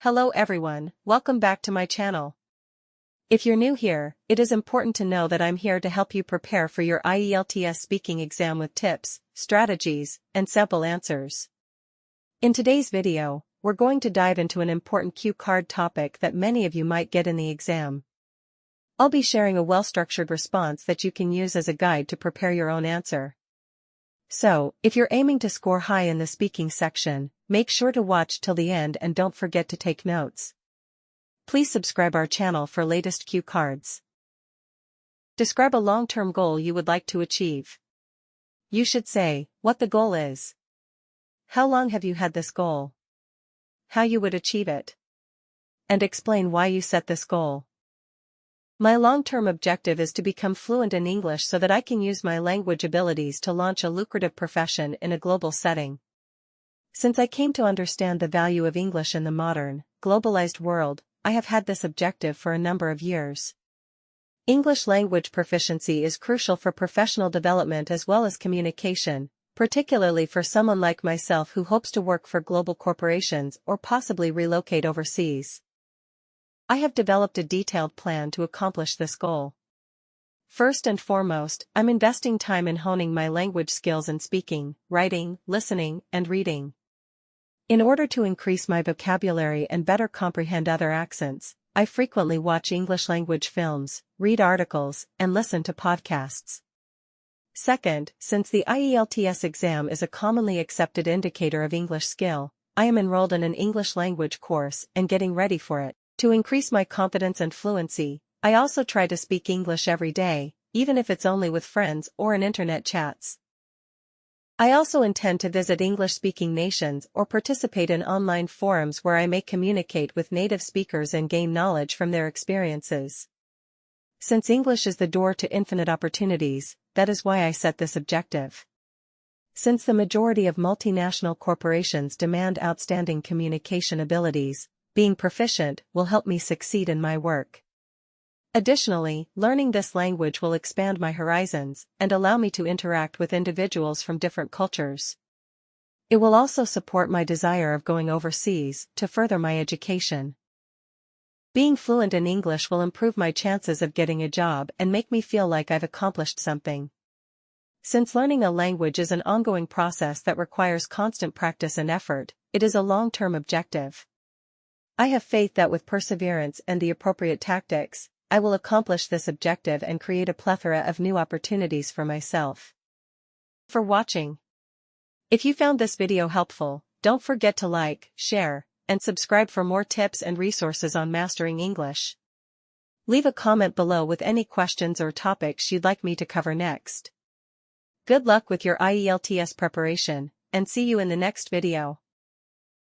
Hello everyone, welcome back to my channel. If you're new here, it is important to know that I'm here to help you prepare for your IELTS speaking exam with tips, strategies, and sample answers. In today's video, we're going to dive into an important cue card topic that many of you might get in the exam. I'll be sharing a well-structured response that you can use as a guide to prepare your own answer. So, if you're aiming to score high in the speaking section, make sure to watch till the end and don't forget to take notes. Please subscribe our channel for latest cue cards. Describe a long-term goal you would like to achieve. You should say what the goal is. How long have you had this goal? How you would achieve it. And explain why you set this goal. My long-term objective is to become fluent in English so that I can use my language abilities to launch a lucrative profession in a global setting. Since I came to understand the value of English in the modern, globalized world, I have had this objective for a number of years. English language proficiency is crucial for professional development as well as communication, particularly for someone like myself who hopes to work for global corporations or possibly relocate overseas. I have developed a detailed plan to accomplish this goal. First and foremost, I'm investing time in honing my language skills in speaking, writing, listening, and reading. In order to increase my vocabulary and better comprehend other accents, I frequently watch English language films, read articles, and listen to podcasts. Second, since the IELTS exam is a commonly accepted indicator of English skill, I am enrolled in an English language course and getting ready for it. To increase my confidence and fluency, I also try to speak English every day, even if it's only with friends or in internet chats. I also intend to visit English-speaking nations or participate in online forums where I may communicate with native speakers and gain knowledge from their experiences. Since English is the door to infinite opportunities, that is why I set this objective. Since the majority of multinational corporations demand outstanding communication abilities, being proficient will help me succeed in my work. Additionally, learning this language will expand my horizons and allow me to interact with individuals from different cultures. It will also support my desire of going overseas to further my education. Being fluent in English will improve my chances of getting a job and make me feel like I've accomplished something. Since learning a language is an ongoing process that requires constant practice and effort, it is a long-term objective. I have faith that with perseverance and the appropriate tactics, I will accomplish this objective and create a plethora of new opportunities for myself. For watching. If you found this video helpful, don't forget to like, share, and subscribe for more tips and resources on mastering English. Leave a comment below with any questions or topics you'd like me to cover next. Good luck with your IELTS preparation, and see you in the next video.